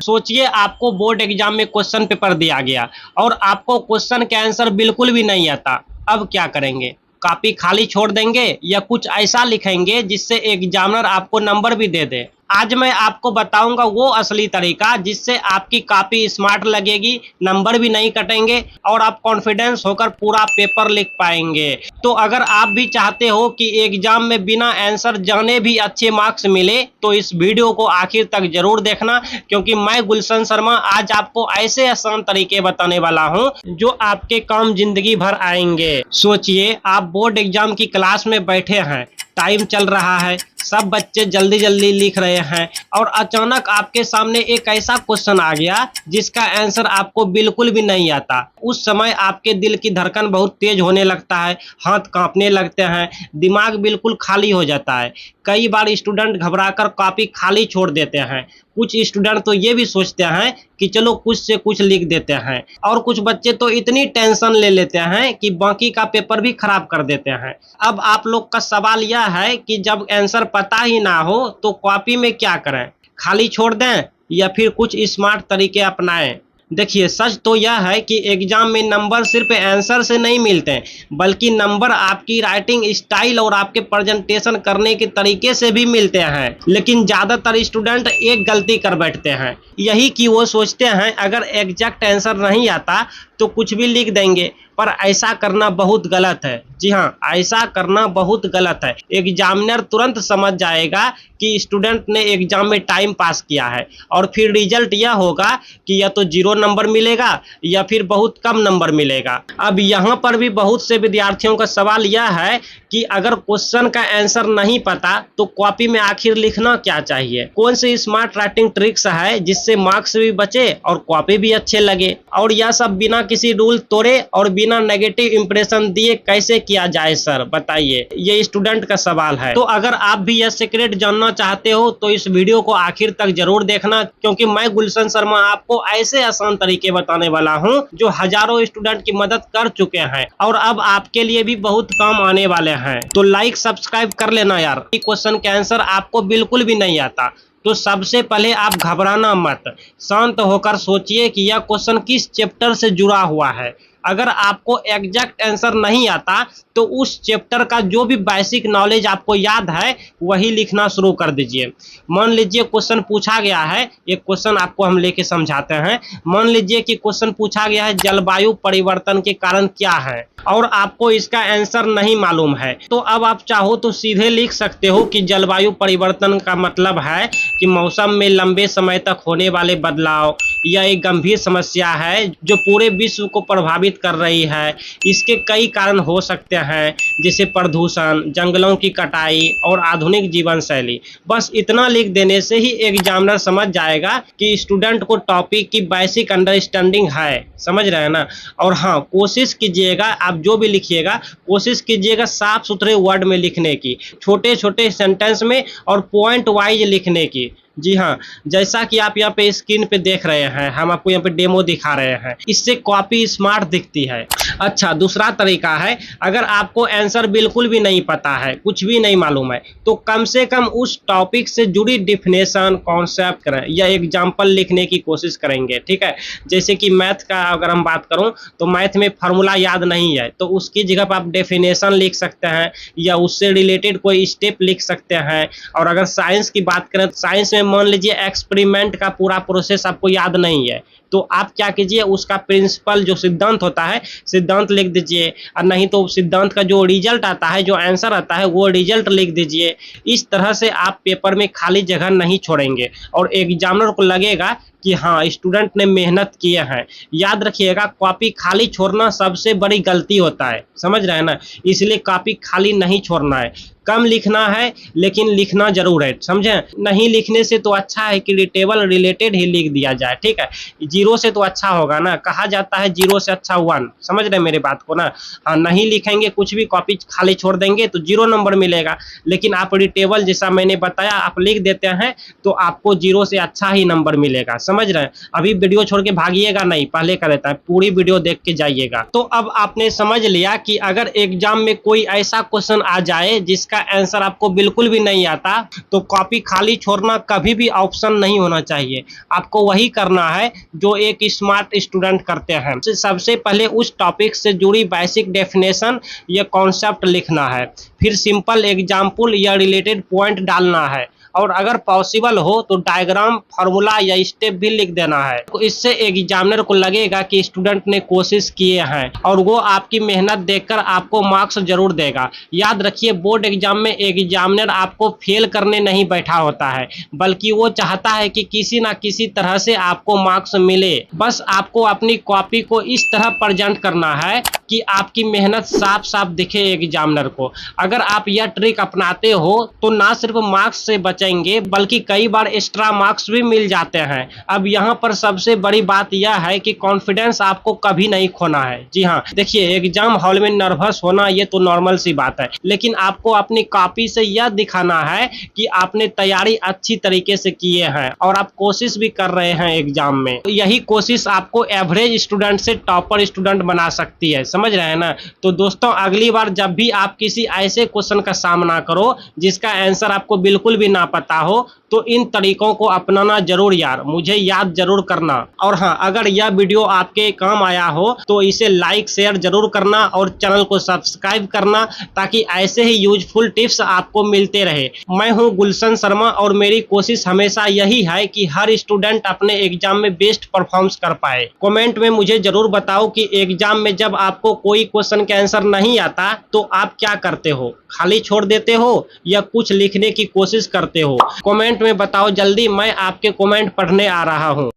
सोचिए आपको board exam में क्वेश्चन पेपर दिया गया और आपको क्वेश्चन के आंसर बिल्कुल भी नहीं आता, अब क्या करेंगे? कॉपी खाली छोड़ देंगे या कुछ ऐसा लिखेंगे जिससे एग्जामिनर आपको नंबर भी दे दे? आज मैं आपको बताऊंगा वो असली तरीका जिससे आपकी कॉपी स्मार्ट लगेगी, नंबर भी नहीं कटेंगे और आप कॉन्फिडेंस होकर पूरा पेपर लिख पाएंगे। तो अगर आप भी चाहते हो कि एग्जाम में बिना आंसर जाने भी अच्छे मार्क्स मिले तो इस वीडियो को आखिर तक जरूर देखना, क्योंकि मैं गुलशन शर्मा आज आपको ऐसे आसान तरीके बताने वाला हूं जो आपके काम जिंदगी भर आएंगे। सोचिए आप बोर्ड एग्जाम की क्लास में बैठे हैं, टाइम चल रहा है, सब बच्चे जल्दी जल्दी लिख रहे हैं और अचानक आपके सामने एक ऐसा क्वेश्चन आ गया जिसका आंसर आपको बिल्कुल भी नहीं आता। उस समय आपके दिल की धड़कन बहुत तेज होने लगता है, हाथ कांपने लगते हैं, दिमाग बिल्कुल खाली हो जाता है। कई बार स्टूडेंट घबराकर कॉपी खाली छोड़ देते हैं। कुछ स्टूडेंट तो ये भी सोचते हैं कि चलो कुछ से कुछ लिख देते हैं, और कुछ बच्चे तो इतनी टेंशन ले लेते हैं कि बाकी का पेपर भी खराब कर देते हैं। अब आप लोग का सवाल यह है कि जब आंसर पता ही ना हो तो कॉपी में क्या करें? खाली छोड़ दें या फिर कुछ स्मार्ट तरीके अपनाएं? देखिए, सच तो यह है कि एग्जाम में नंबर सिर्फ आंसर से नहीं मिलते, बल्कि नंबर आपकी राइटिंग स्टाइल और आपके प्रेजेंटेशन करने के तरीके से भी मिलते हैं। लेकिन ज़्यादातर स्टूडेंट एक गलती कर बैठते हैं, यही कि वो सोचते हैं अगर एग्जैक्ट आंसर नहीं आता तो कुछ भी लिख देंगे, पर ऐसा करना बहुत गलत है। जी हाँ, ऐसा करना बहुत गलत है। एग्जामिनर तुरंत समझ जाएगा कि स्टूडेंट ने एग्जाम में टाइम पास किया है और फिर रिजल्ट यह होगा कि या तो 0 नंबर मिलेगा या फिर बहुत कम नंबर मिलेगा। अब यहाँ पर भी बहुत से विद्यार्थियों का सवाल यह है कि अगर क्वेश्चन का आंसर नहीं पता तो कॉपी में आखिर लिखना क्या चाहिए? कौन सी स्मार्ट राइटिंग ट्रिक्स है जिससे मार्क्स भी बचे और कॉपी भी अच्छे लगे? और यह सब बिना किसी रूल तोड़े और बिना नेगेटिव इंप्रेशन दिए कैसे किया जाए सर, बताइए? ये स्टूडेंट का सवाल है। तो अगर आप भी यह सीक्रेट जानना चाहते हो तो इस वीडियो को आखिर तक जरूर देखना, क्योंकि मैं गुलशन शर्मा आपको ऐसे आसान तरीके बताने वाला हूं जो हजारों स्टूडेंट की मदद कर चुके हैं और अब आपके लिए भी बहुत काम आने वाले हैं। तो लाइक सब्सक्राइब कर लेना यार। क्वेश्चन के आंसर आपको बिल्कुल भी नहीं आता तो सबसे पहले आप घबराना मत, शांत होकर सोचिए कि यह क्वेश्चन किस चैप्टर से जुड़ा हुआ है। अगर आपको एग्जैक्ट आंसर नहीं आता तो उस चैप्टर का जो भी बेसिक नॉलेज आपको याद है वही लिखना शुरू कर दीजिए। मान लीजिए क्वेश्चन पूछा गया है, एक क्वेश्चन आपको हम लेके समझाते हैं। मान लीजिए कि क्वेश्चन पूछा गया है जलवायु परिवर्तन के कारण क्या है और आपको इसका आंसर नहीं मालूम है, तो अब आप चाहो तो सीधे लिख सकते हो कि जलवायु परिवर्तन का मतलब है कि मौसम में लंबे समय तक होने वाले बदलाव। यह एक गंभीर समस्या है जो पूरे विश्व को प्रभावित कर रही है। इसके कई कारण हो सकते हैं, जैसे प्रदूषण, जंगलों की कटाई और आधुनिक जीवन शैली। बस इतना लिख देने से ही एग्जामिनर समझ जाएगा कि स्टूडेंट को टॉपिक की बेसिक अंडरस्टैंडिंग है। समझ रहे हैं ना? और हाँ, कोशिश कीजिएगा आप जो भी लिखिएगा कोशिश कीजिएगा साफ सुथरे वर्ड में लिखने की, छोटे छोटे सेंटेंस में और पॉइंट वाइज लिखने की। जी हाँ, जैसा कि आप यहाँ पे स्क्रीन पे देख रहे हैं, हम आपको यहाँ पे डेमो दिखा रहे हैं, इससे कॉपी स्मार्ट दिखती है। अच्छा, दूसरा तरीका है, अगर आपको आंसर बिल्कुल भी नहीं पता है, कुछ भी नहीं मालूम है, तो कम से कम उस टॉपिक से जुड़ी डिफिनेशन, कॉन्सेप्ट करें या एग्जाम्पल लिखने की कोशिश करेंगे। ठीक है, जैसे कि मैथ का अगर हम बात करूं तो मैथ में फार्मूला याद नहीं है तो उसकी जगह पर आप डेफिनेशन लिख सकते हैं या उससे रिलेटेड कोई स्टेप लिख सकते हैं। और अगर साइंस की बात करें तो साइंस में मान लीजिए एक्सपेरिमेंट का पूरा प्रोसेस आपको याद नहीं है, तो आप क्या कीजिए, उसका प्रिंसिपल जो सिद्धांत होता है सिद्धांत लिख दीजिए, और नहीं तो सिद्धांत का जो रिजल्ट आता है, जो आंसर आता है वो रिजल्ट लिख दीजिए। इस तरह से आप पेपर में खाली जगह नहीं छोड़ेंगे और एग्जामिनर को लगेगा कि हाँ स्टूडेंट ने मेहनत किए हैं। याद रखिएगा, कॉपी खाली छोड़ना सबसे बड़ी गलती होता है, समझ रहे हैं ना? इसलिए कॉपी खाली नहीं छोड़ना है, कम लिखना है लेकिन लिखना जरूर है, समझे? नहीं लिखने से तो अच्छा है कि रिलेटेड ही लिख दिया जाए। ठीक है, 0 से तो अच्छा होगा ना, कहा जाता है 0 से अच्छा 1। समझ रहे हैं मेरे बात को ना? हाँ, नहीं लिखेंगे कुछ भी, कॉपी खाली छोड़ देंगे तो 0 नंबर मिलेगा, लेकिन आप रिटेबल जैसा मैंने बताया आप लिख देते हैं तो आपको 0 से अच्छा ही नंबर मिलेगा। समझ रहे हैं। अभी वीडियो छोड़ के भागिएगा नहीं, पहले कर देता है, पूरी वीडियो देख के जाइएगा। तो अब आपने समझ लिया कि अगर एग्जाम में कोई ऐसा क्वेश्चन आ जाए जिसका आंसर आपको बिल्कुल भी नहीं आता, तो कॉपी खाली छोड़ना कभी भी ऑप्शन नहीं होना चाहिए। आपको वही करना है जो एक स्मार्ट स्टूडेंट करते हैं। सबसे पहले उस टॉपिक से जुड़ी बेसिक डेफिनेशन या कॉन्सेप्ट लिखना है, फिर सिंपल एग्जाम्पल या रिलेटेड पॉइंट डालना है, और अगर पॉसिबल हो तो डायग्राम, फार्मूला या स्टेप भी लिख देना है। तो इससे एग्जामिनर को लगेगा कि स्टूडेंट ने कोशिश किए हैं और वो आपकी मेहनत देखकर आपको मार्क्स जरूर देगा। याद रखिए, बोर्ड एग्जाम में एग्जामिनर आपको फेल करने नहीं बैठा होता है, बल्कि वो चाहता है कि किसी ना किसी तरह से आपको मार्क्स मिले। बस आपको अपनी कॉपी को इस तरह प्रेजेंट करना है कि आपकी मेहनत साफ साफ दिखे एग्जामिनर को। अगर आप यह ट्रिक अपनाते हो तो ना सिर्फ मार्क्स से बचेंगे, बल्कि कई बार एक्स्ट्रा मार्क्स भी मिल जाते हैं। अब यहाँ पर सबसे बड़ी बात यह है कि कॉन्फिडेंस आपको कभी नहीं खोना है। जी हाँ, देखिए, एग्जाम हॉल में नर्वस होना ये तो नॉर्मल सी बात है, लेकिन आपको अपनी कॉपी से यह दिखाना है कि आपने तैयारी अच्छी तरीके से किए हैं और आप कोशिश भी कर रहे हैं एग्जाम में। तो यही कोशिश आपको एवरेज स्टूडेंट से टॉपर स्टूडेंट बना सकती है, समझ रहे हैं ना। तो दोस्तों, अगली बार जब भी आप किसी ऐसे क्वेश्चन का सामना करो जिसका आंसर आपको बिल्कुल भी ना पता हो, तो इन तरीकों को अपनाना जरूर यार, मुझे याद जरूर करना। और हाँ, अगर यह वीडियो आपके काम आया हो तो इसे लाइक शेयर जरूर करना और चैनल को सब्सक्राइब करना, ताकि ऐसे ही यूजफुल टिप्स आपको मिलते रहे। मैं हूँ गुलशन शर्मा और मेरी कोशिश हमेशा यही है कि हर स्टूडेंट अपने एग्जाम में बेस्ट परफॉर्मेंस कर पाए। कमेंट में मुझे जरूर बताओ कि एग्जाम में जब आपको कोई क्वेश्चन का आंसर नहीं आता तो आप क्या करते हो, खाली छोड़ देते हो या कुछ लिखने की कोशिश करते हो। कमेंट में बताओ जल्दी, मैं आपके कमेंट पढ़ने आ रहा हूँ।